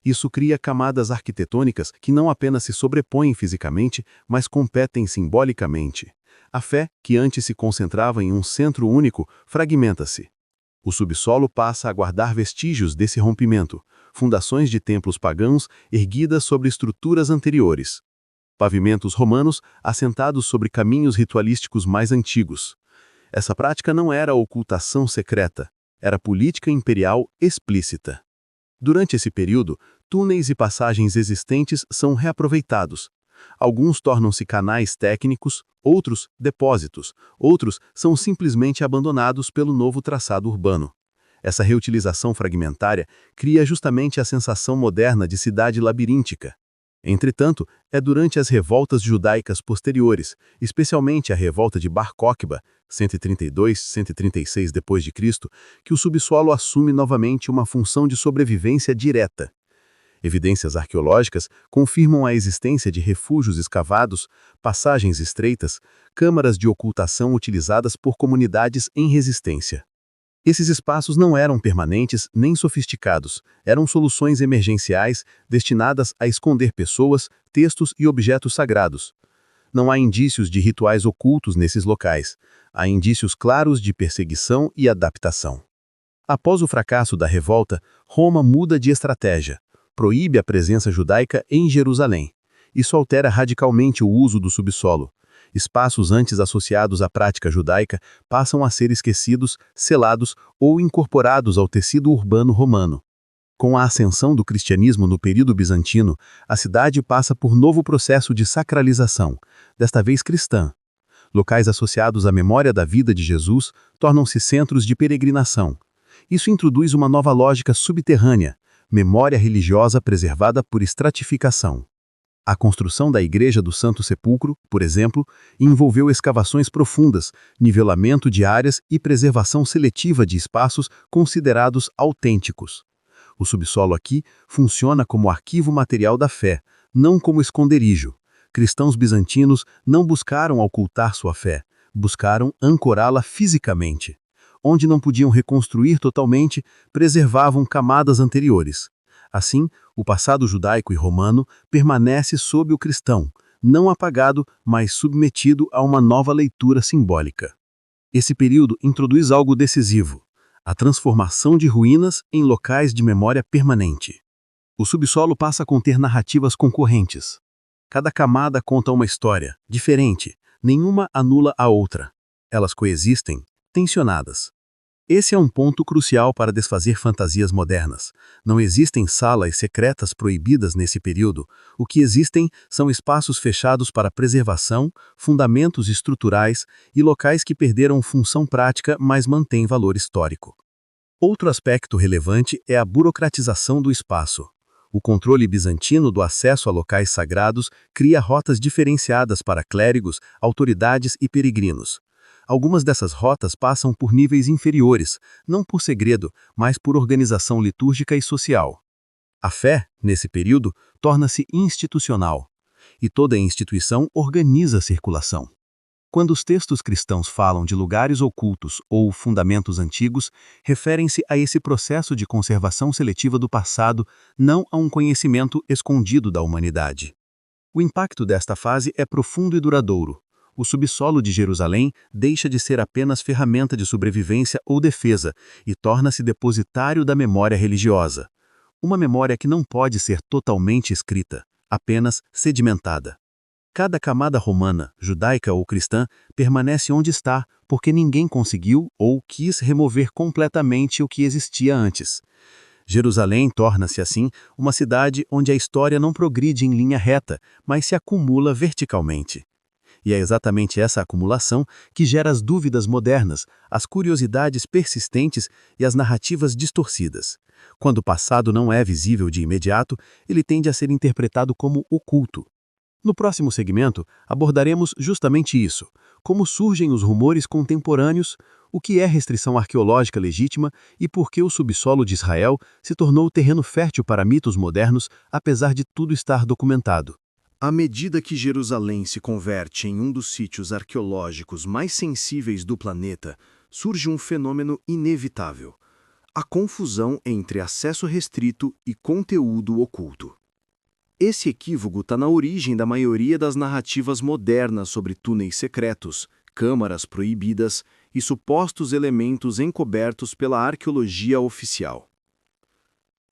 Isso cria camadas arquitetônicas que não apenas se sobrepõem fisicamente, mas competem simbolicamente. A fé, que antes se concentrava em um centro único, fragmenta-se. O subsolo passa a guardar vestígios desse rompimento, fundações de templos pagãos erguidas sobre estruturas anteriores. Pavimentos romanos assentados sobre caminhos ritualísticos mais antigos. Essa prática não era ocultação secreta, era política imperial explícita. Durante esse período, túneis e passagens existentes são reaproveitados. Alguns tornam-se canais técnicos, outros depósitos, outros são simplesmente abandonados pelo novo traçado urbano. Essa reutilização fragmentária cria justamente a sensação moderna de cidade labiríntica. Entretanto, é durante as revoltas judaicas posteriores, especialmente a revolta de Bar Cokhba, 132-136 d.C., que o subsolo assume novamente uma função de sobrevivência direta. Evidências arqueológicas confirmam a existência de refúgios escavados, passagens estreitas, câmaras de ocultação utilizadas por comunidades em resistência. Esses espaços não eram permanentes nem sofisticados, eram soluções emergenciais destinadas a esconder pessoas, textos e objetos sagrados. Não há indícios de rituais ocultos nesses locais, há indícios claros de perseguição e adaptação. Após o fracasso da revolta, Roma muda de estratégia. Proíbe a presença judaica em Jerusalém. Isso altera radicalmente o uso do subsolo. Espaços antes associados à prática judaica passam a ser esquecidos, selados ou incorporados ao tecido urbano romano. Com a ascensão do cristianismo no período bizantino, a cidade passa por novo processo de sacralização, desta vez cristã. Locais associados à memória da vida de Jesus tornam-se centros de peregrinação. Isso introduz uma nova lógica subterrânea, memória religiosa preservada por estratificação. A construção da Igreja do Santo Sepulcro, por exemplo, envolveu escavações profundas, nivelamento de áreas e preservação seletiva de espaços considerados autênticos. O subsolo aqui funciona como arquivo material da fé, não como esconderijo. Cristãos bizantinos não buscaram ocultar sua fé, buscaram ancorá-la fisicamente. Onde não podiam reconstruir totalmente, preservavam camadas anteriores. Assim, o passado judaico e romano permanece sob o cristão, não apagado, mas submetido a uma nova leitura simbólica. Esse período introduz algo decisivo: a transformação de ruínas em locais de memória permanente. O subsolo passa a conter narrativas concorrentes. Cada camada conta uma história, diferente, nenhuma anula a outra. Elas coexistem, tensionadas. Esse é um ponto crucial para desfazer fantasias modernas. Não existem salas secretas proibidas nesse período. O que existem são espaços fechados para preservação, fundamentos estruturais e locais que perderam função prática, mas mantêm valor histórico. Outro aspecto relevante é a burocratização do espaço. O controle bizantino do acesso a locais sagrados cria rotas diferenciadas para clérigos, autoridades e peregrinos. Algumas dessas rotas passam por níveis inferiores, não por segredo, mas por organização litúrgica e social. A fé, nesse período, torna-se institucional. e toda instituição organiza a circulação. Quando os textos cristãos falam de lugares ocultos ou fundamentos antigos, referem-se a esse processo de conservação seletiva do passado, não a um conhecimento escondido da humanidade. O impacto desta fase é profundo e duradouro. O subsolo de Jerusalém deixa de ser apenas ferramenta de sobrevivência ou defesa e torna-se depositário da memória religiosa. Uma memória que não pode ser totalmente escrita, apenas sedimentada. Cada camada romana, judaica ou cristã, permanece onde está, porque ninguém conseguiu ou quis remover completamente o que existia antes. Jerusalém torna-se, assim, uma cidade onde a história não progride em linha reta, mas se acumula verticalmente. E é exatamente essa acumulação que gera as dúvidas modernas, as curiosidades persistentes e as narrativas distorcidas. Quando o passado não é visível de imediato, ele tende a ser interpretado como oculto. No próximo segmento, abordaremos justamente isso: como surgem os rumores contemporâneos, o que é restrição arqueológica legítima e por que o subsolo de Israel se tornou terreno fértil para mitos modernos, apesar de tudo estar documentado. À medida que Jerusalém se converte em um dos sítios arqueológicos mais sensíveis do planeta, surge um fenômeno inevitável: a confusão entre acesso restrito e conteúdo oculto. Esse equívoco está na origem da maioria das narrativas modernas sobre túneis secretos, câmaras proibidas e supostos elementos encobertos pela arqueologia oficial.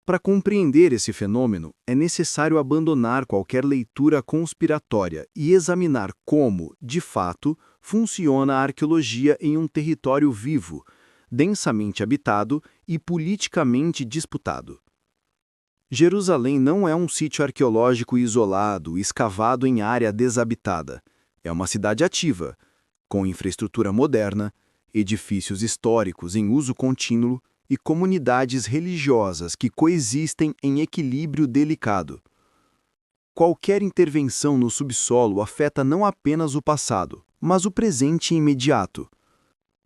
Para compreender esse fenômeno, é necessário abandonar qualquer leitura conspiratória e examinar como, de fato, funciona a arqueologia em um território vivo, densamente habitado e politicamente disputado. Jerusalém não é um sítio arqueológico isolado, escavado em área desabitada. É uma cidade ativa, com infraestrutura moderna, edifícios históricos em uso contínuo e comunidades religiosas que coexistem em equilíbrio delicado. Qualquer intervenção no subsolo afeta não apenas o passado, mas o presente imediato.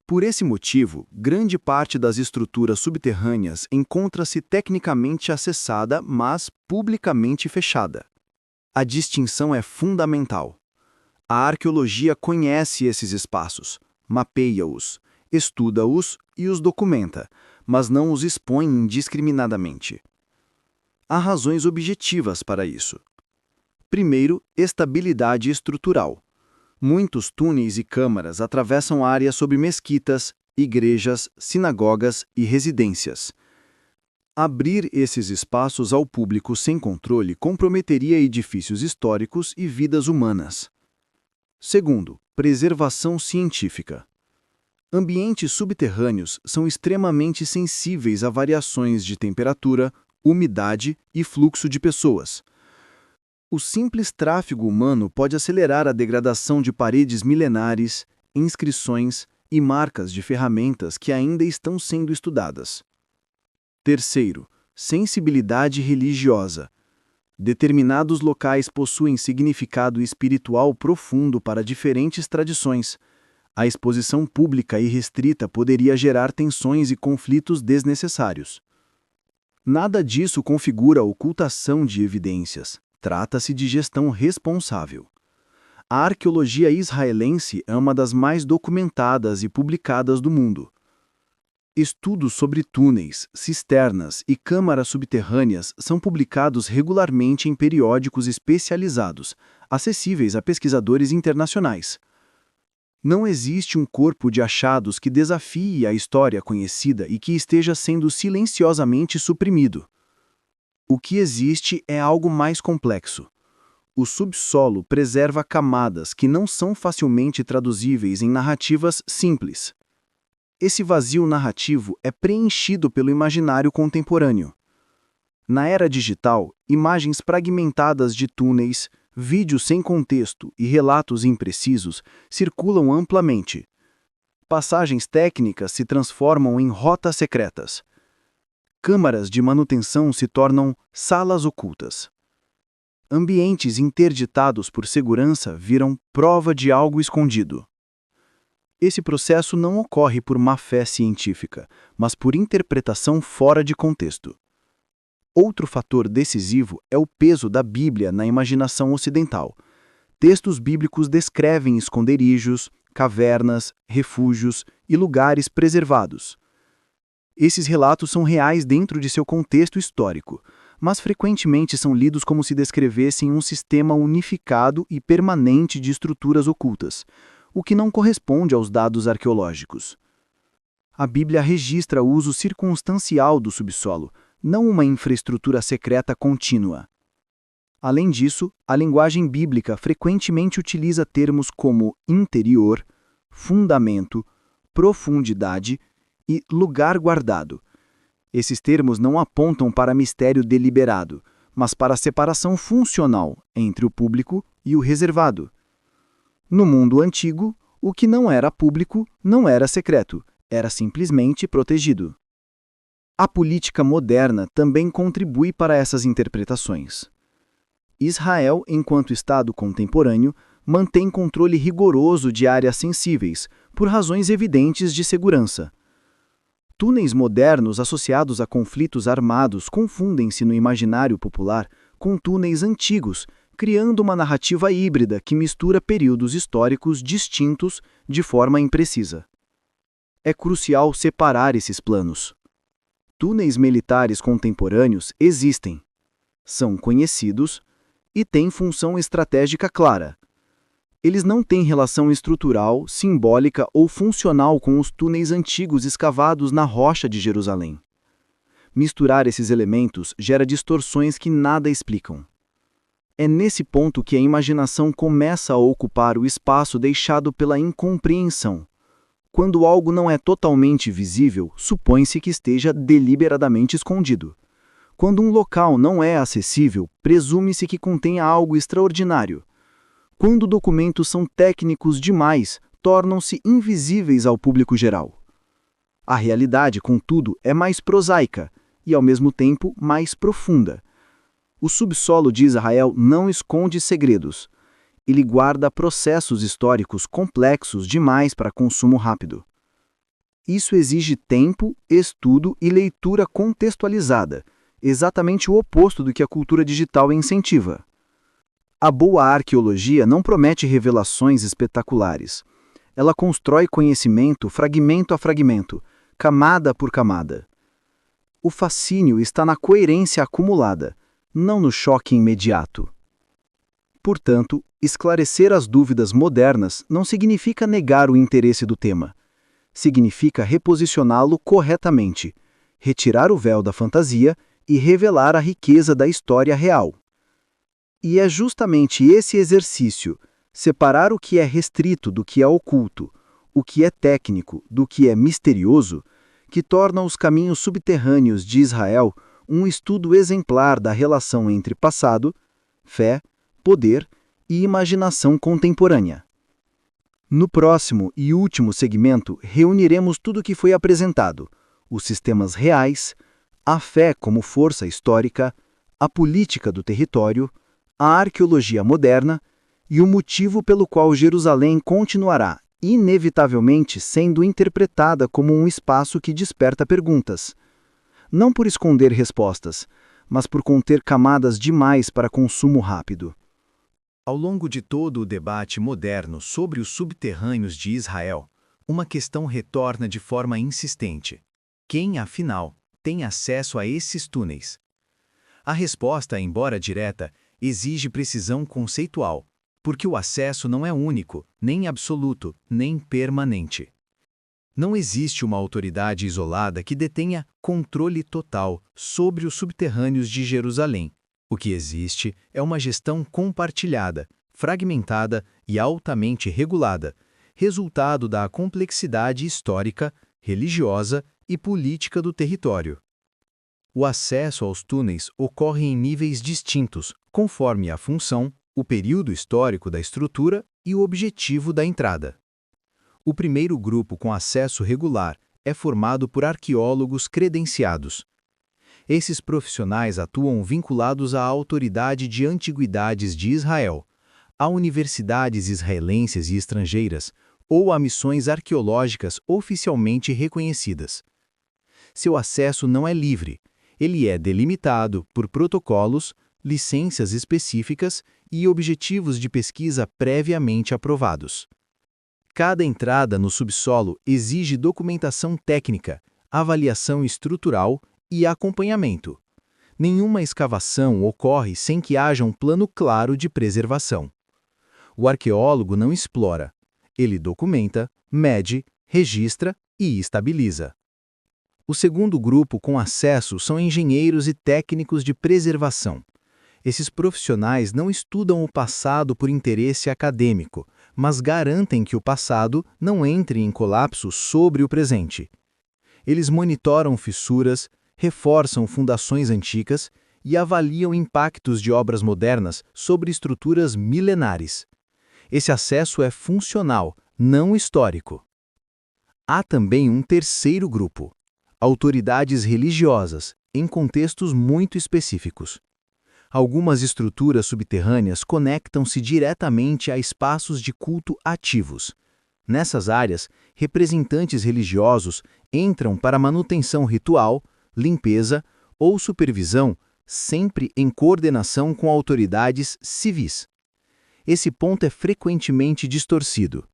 Por esse motivo, grande parte das estruturas subterrâneas encontra-se tecnicamente acessada, mas publicamente fechada. A distinção é fundamental. A arqueologia conhece esses espaços, mapeia-os, estuda-os e os documenta, mas não os expõe indiscriminadamente. Há razões objetivas para isso. Primeiro, estabilidade estrutural. Muitos túneis e câmaras atravessam áreas sob mesquitas, igrejas, sinagogas e residências. Abrir esses espaços ao público sem controle comprometeria edifícios históricos e vidas humanas. Segundo, preservação científica. Ambientes subterrâneos são extremamente sensíveis a variações de temperatura, umidade e fluxo de pessoas. O simples tráfego humano pode acelerar a degradação de paredes milenares, inscrições e marcas de ferramentas que ainda estão sendo estudadas. Terceiro, sensibilidade religiosa. Determinados locais possuem significado espiritual profundo para diferentes tradições. A exposição pública e restrita poderia gerar tensões e conflitos desnecessários. Nada disso configura ocultação de evidências. Trata-se de gestão responsável. A arqueologia israelense é uma das mais documentadas e publicadas do mundo. Estudos sobre túneis, cisternas e câmaras subterrâneas são publicados regularmente em periódicos especializados, acessíveis a pesquisadores internacionais. Não existe um corpo de achados que desafie a história conhecida e que esteja sendo silenciosamente suprimido. O que existe é algo mais complexo. O subsolo preserva camadas que não são facilmente traduzíveis em narrativas simples. Esse vazio narrativo é preenchido pelo imaginário contemporâneo. Na era digital, imagens fragmentadas de túneis, vídeos sem contexto e relatos imprecisos circulam amplamente. Passagens técnicas se transformam em rotas secretas. Câmaras de manutenção se tornam salas ocultas. Ambientes interditados por segurança viram prova de algo escondido. Esse processo não ocorre por má-fé científica, mas por interpretação fora de contexto. Outro fator decisivo é o peso da Bíblia na imaginação ocidental. Textos bíblicos descrevem esconderijos, cavernas, refúgios e lugares preservados. Esses relatos são reais dentro de seu contexto histórico, mas frequentemente são lidos como se descrevessem um sistema unificado e permanente de estruturas ocultas, o que não corresponde aos dados arqueológicos. A Bíblia registra o uso circunstancial do subsolo, não uma infraestrutura secreta contínua. Além disso, a linguagem bíblica frequentemente utiliza termos como interior, fundamento, profundidade e lugar guardado. Esses termos não apontam para mistério deliberado, mas para a separação funcional entre o público e o reservado. No mundo antigo, o que não era público não era secreto, era simplesmente protegido. A política moderna também contribui para essas interpretações. Israel, enquanto Estado contemporâneo, mantém controle rigoroso de áreas sensíveis, por razões evidentes de segurança. Túneis modernos associados a conflitos armados confundem-se no imaginário popular com túneis antigos, criando uma narrativa híbrida que mistura períodos históricos distintos de forma imprecisa. É crucial separar esses planos. Túneis militares contemporâneos existem, são conhecidos e têm função estratégica clara. Eles não têm relação estrutural, simbólica ou funcional com os túneis antigos escavados na rocha de Jerusalém. Misturar esses elementos gera distorções que nada explicam. É nesse ponto que a imaginação começa a ocupar o espaço deixado pela incompreensão. Quando algo não é totalmente visível, supõe-se que esteja deliberadamente escondido. Quando um local não é acessível, presume-se que contenha algo extraordinário. Quando documentos são técnicos demais, tornam-se invisíveis ao público geral. A realidade, contudo, é mais prosaica e, ao mesmo tempo, mais profunda. O subsolo de Israel não esconde segredos. Ele guarda processos históricos complexos demais para consumo rápido. Isso exige tempo, estudo e leitura contextualizada, exatamente o oposto do que a cultura digital incentiva. A boa arqueologia não promete revelações espetaculares. Ela constrói conhecimento fragmento a fragmento, camada por camada. O fascínio está na coerência acumulada, não no choque imediato. Portanto, esclarecer as dúvidas modernas não significa negar o interesse do tema. Significa reposicioná-lo corretamente, retirar o véu da fantasia e revelar a riqueza da história real. E é justamente esse exercício, separar o que é restrito do que é oculto, o que é técnico do que é misterioso, que torna os caminhos subterrâneos de Israel um estudo exemplar da relação entre passado, fé, poder e imaginação contemporânea. No próximo e último segmento, reuniremos tudo o que foi apresentado: os sistemas reais, a fé como força histórica, a política do território, a arqueologia moderna e o motivo pelo qual Jerusalém continuará, inevitavelmente, sendo interpretada como um espaço que desperta perguntas. Não por esconder respostas, mas por conter camadas demais para consumo rápido. Ao longo de todo o debate moderno sobre os subterrâneos de Israel, uma questão retorna de forma insistente: quem, afinal, tem acesso a esses túneis? A resposta, embora direta, exige precisão conceitual, porque o acesso não é único, nem absoluto, nem permanente. Não existe uma autoridade isolada que detenha controle total sobre os subterrâneos de Jerusalém. O que existe é uma gestão compartilhada, fragmentada e altamente regulada, resultado da complexidade histórica, religiosa e política do território. O acesso aos túneis ocorre em níveis distintos, conforme a função, o período histórico da estrutura e o objetivo da entrada. O primeiro grupo com acesso regular é formado por arqueólogos credenciados. Esses profissionais atuam vinculados à Autoridade de Antiguidades de Israel, a universidades israelenses e estrangeiras ou a missões arqueológicas oficialmente reconhecidas. Seu acesso não é livre, ele é delimitado por protocolos, licenças específicas e objetivos de pesquisa previamente aprovados. Cada entrada no subsolo exige documentação técnica, avaliação estrutural e acompanhamento. Nenhuma escavação ocorre sem que haja um plano claro de preservação. O arqueólogo não explora. Ele documenta, mede, registra e estabiliza. O segundo grupo com acesso são engenheiros e técnicos de preservação. Esses profissionais não estudam o passado por interesse acadêmico, mas garantem que o passado não entre em colapso sobre o presente. Eles monitoram fissuras, reforçam fundações antigas e avaliam impactos de obras modernas sobre estruturas milenares. Esse acesso é funcional, não histórico. Há também um terceiro grupo: autoridades religiosas, em contextos muito específicos. Algumas estruturas subterrâneas conectam-se diretamente a espaços de culto ativos. Nessas áreas, representantes religiosos entram para manutenção ritual, limpeza ou supervisão, sempre em coordenação com autoridades civis. Esse ponto é frequentemente distorcido.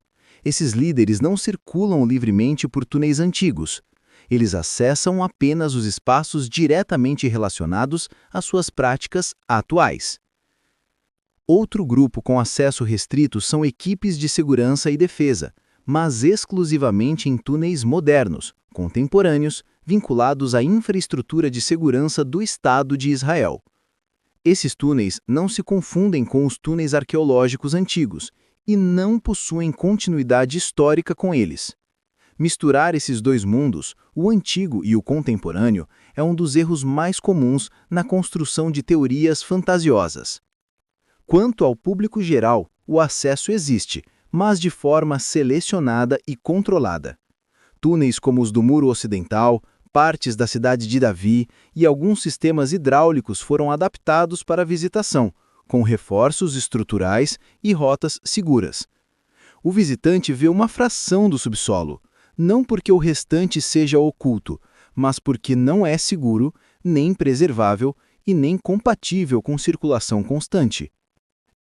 Esses líderes não circulam livremente por túneis antigos. Eles acessam apenas os espaços diretamente relacionados às suas práticas atuais. Outro grupo com acesso restrito são equipes de segurança e defesa, mas exclusivamente em túneis modernos, contemporâneos, vinculados à infraestrutura de segurança do Estado de Israel. Esses túneis não se confundem com os túneis arqueológicos antigos e não possuem continuidade histórica com eles. Misturar esses dois mundos, o antigo e o contemporâneo, é um dos erros mais comuns na construção de teorias fantasiosas. Quanto ao público geral, o acesso existe, mas de forma selecionada e controlada. Túneis como os do Muro Ocidental, partes da cidade de Davi e alguns sistemas hidráulicos foram adaptados para a visitação, com reforços estruturais e rotas seguras. O visitante vê uma fração do subsolo, não porque o restante seja oculto, mas porque não é seguro, nem preservável e nem compatível com circulação constante.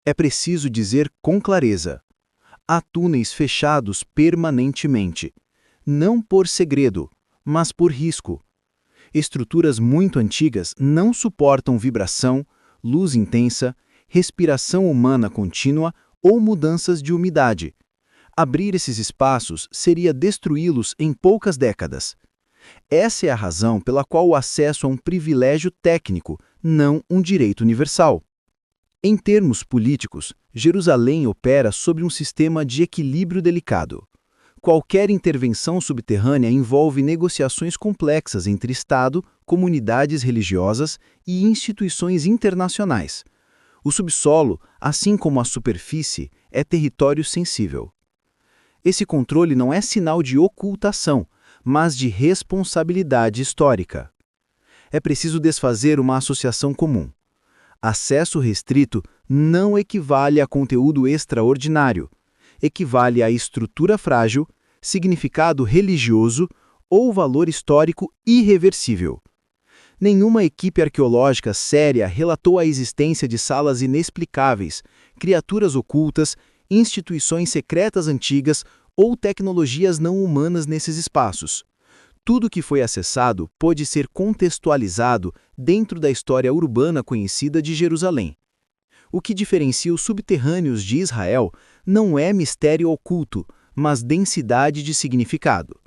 É preciso dizer com clareza: há túneis fechados permanentemente, não por segredo, mas por risco. Estruturas muito antigas não suportam vibração, luz intensa, respiração humana contínua ou mudanças de umidade. Abrir esses espaços seria destruí-los em poucas décadas. Essa é a razão pela qual o acesso é um privilégio técnico, não um direito universal. Em termos políticos, Jerusalém opera sob um sistema de equilíbrio delicado. Qualquer intervenção subterrânea envolve negociações complexas entre Estado, comunidades religiosas e instituições internacionais. O subsolo, assim como a superfície, é território sensível. Esse controle não é sinal de ocultação, mas de responsabilidade histórica. É preciso desfazer uma associação comum. Acesso restrito não equivale a conteúdo extraordinário. Equivale a estrutura frágil, significado religioso ou valor histórico irreversível. Nenhuma equipe arqueológica séria relatou a existência de salas inexplicáveis, criaturas ocultas, instituições secretas antigas ou tecnologias não humanas nesses espaços. Tudo que foi acessado pôde ser contextualizado dentro da história urbana conhecida de Jerusalém. O que diferencia os subterrâneos de Israel não é mistério oculto, mas densidade de significado.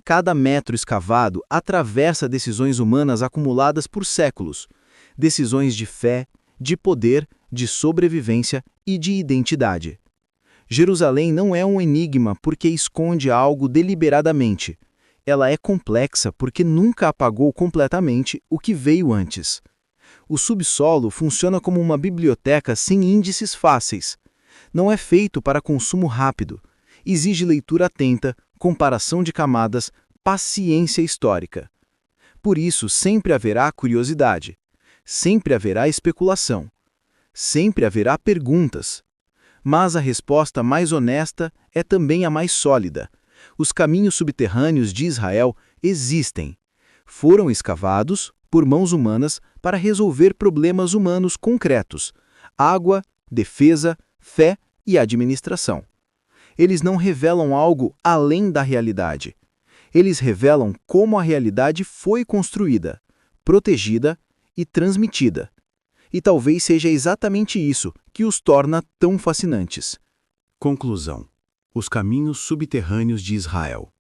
Cada metro escavado atravessa decisões humanas acumuladas por séculos, decisões de fé, de poder, de sobrevivência e de identidade. Jerusalém não é um enigma porque esconde algo deliberadamente. Ela é complexa porque nunca apagou completamente o que veio antes. O subsolo funciona como uma biblioteca sem índices fáceis. Não é feito para consumo rápido. Exige leitura atenta, comparação de camadas, paciência histórica. Por isso, sempre haverá curiosidade. Sempre haverá especulação. Sempre haverá perguntas. Mas a resposta mais honesta é também a mais sólida. Os caminhos subterrâneos de Israel existem. Foram escavados por mãos humanas para resolver problemas humanos concretos: água, defesa, fé e administração. Eles não revelam algo além da realidade. Eles revelam como a realidade foi construída, protegida e transmitida. E talvez seja exatamente isso que os torna tão fascinantes. Conclusão: os caminhos subterrâneos de Israel.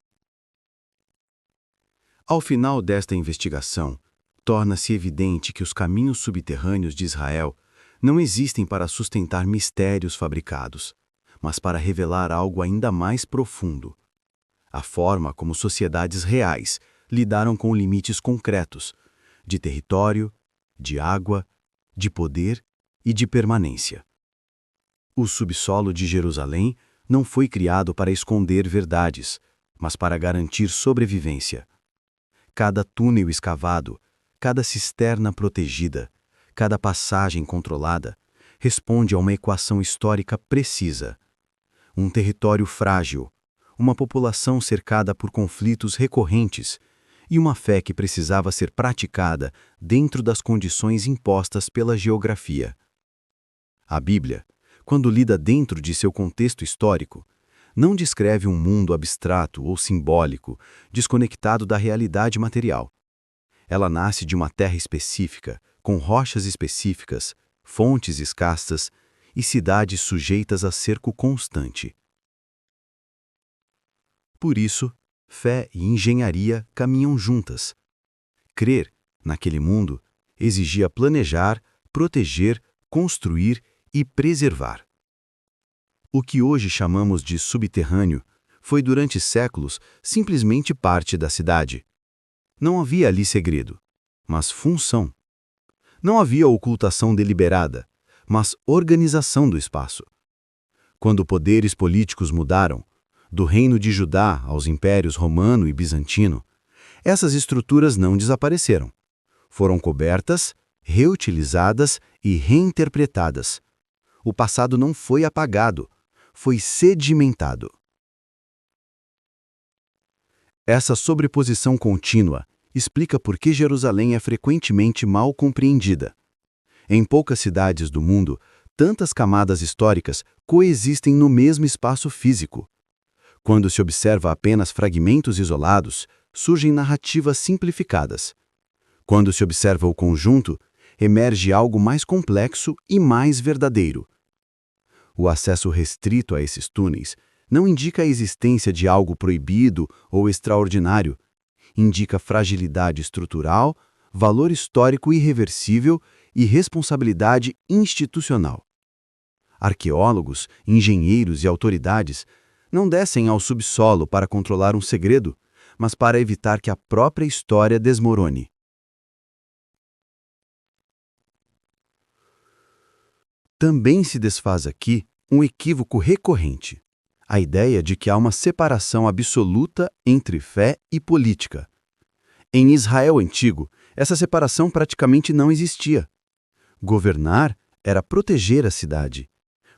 Ao final desta investigação, torna-se evidente que os caminhos subterrâneos de Israel não existem para sustentar mistérios fabricados, mas para revelar algo ainda mais profundo: a forma como sociedades reais lidaram com limites concretos, de território, de água, de poder e de permanência. O subsolo de Jerusalém não foi criado para esconder verdades, mas para garantir sobrevivência. Cada túnel escavado, cada cisterna protegida, cada passagem controlada, responde a uma equação histórica precisa. Um território frágil, uma população cercada por conflitos recorrentes e uma fé que precisava ser praticada dentro das condições impostas pela geografia. A Bíblia, quando lida dentro de seu contexto histórico, não descreve um mundo abstrato ou simbólico, desconectado da realidade material. Ela nasce de uma terra específica, com rochas específicas, fontes escassas e cidades sujeitas a cerco constante. Por isso, fé e engenharia caminham juntas. Crer, naquele mundo, exigia planejar, proteger, construir e preservar. O que hoje chamamos de subterrâneo foi durante séculos simplesmente parte da cidade. Não havia ali segredo, mas função. Não havia ocultação deliberada, mas organização do espaço. Quando poderes políticos mudaram, do reino de Judá aos impérios romano e bizantino, essas estruturas não desapareceram. Foram cobertas, reutilizadas e reinterpretadas. O passado não foi apagado, foi sedimentado. Essa sobreposição contínua explica por que Jerusalém é frequentemente mal compreendida. Em poucas cidades do mundo, tantas camadas históricas coexistem no mesmo espaço físico. Quando se observa apenas fragmentos isolados, surgem narrativas simplificadas. Quando se observa o conjunto, emerge algo mais complexo e mais verdadeiro. O acesso restrito a esses túneis não indica a existência de algo proibido ou extraordinário. Indica fragilidade estrutural, valor histórico irreversível e responsabilidade institucional. Arqueólogos, engenheiros e autoridades não descem ao subsolo para controlar um segredo, mas para evitar que a própria história desmorone. Também se desfaz aqui um equívoco recorrente: a ideia de que há uma separação absoluta entre fé e política. Em Israel antigo, essa separação praticamente não existia. Governar era proteger a cidade.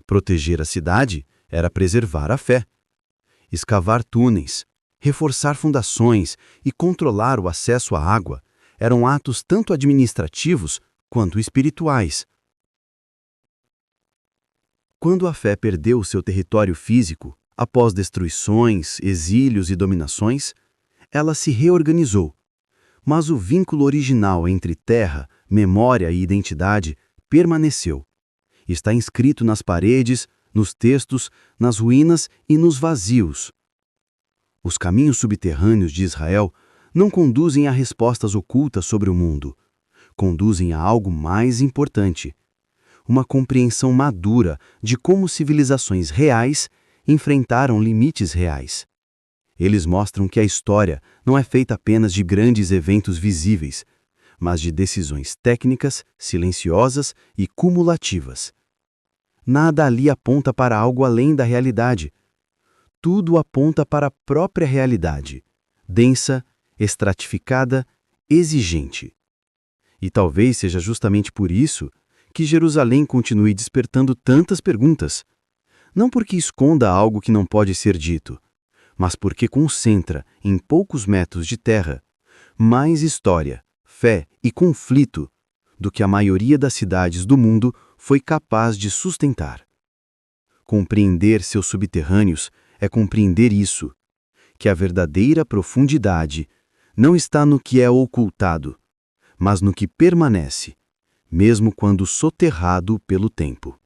Proteger a cidade era preservar a fé. Escavar túneis, reforçar fundações e controlar o acesso à água eram atos tanto administrativos quanto espirituais. Quando a fé perdeu seu território físico, após destruições, exílios e dominações, ela se reorganizou. Mas o vínculo original entre terra, memória e identidade permaneceu. Está inscrito nas paredes, nos textos, nas ruínas e nos vazios. Os caminhos subterrâneos de Israel não conduzem a respostas ocultas sobre o mundo. Conduzem a algo mais importante: uma compreensão madura de como civilizações reais enfrentaram limites reais. Eles mostram que a história não é feita apenas de grandes eventos visíveis, mas de decisões técnicas, silenciosas e cumulativas. Nada ali aponta para algo além da realidade. Tudo aponta para a própria realidade, densa, estratificada, exigente. E talvez seja justamente por isso que Jerusalém continue despertando tantas perguntas. Não porque esconda algo que não pode ser dito, mas porque concentra, em poucos metros de terra, mais história, fé e conflito do que a maioria das cidades do mundo foi capaz de sustentar. Compreender seus subterrâneos é compreender isso, que a verdadeira profundidade não está no que é ocultado, mas no que permanece, mesmo quando soterrado pelo tempo.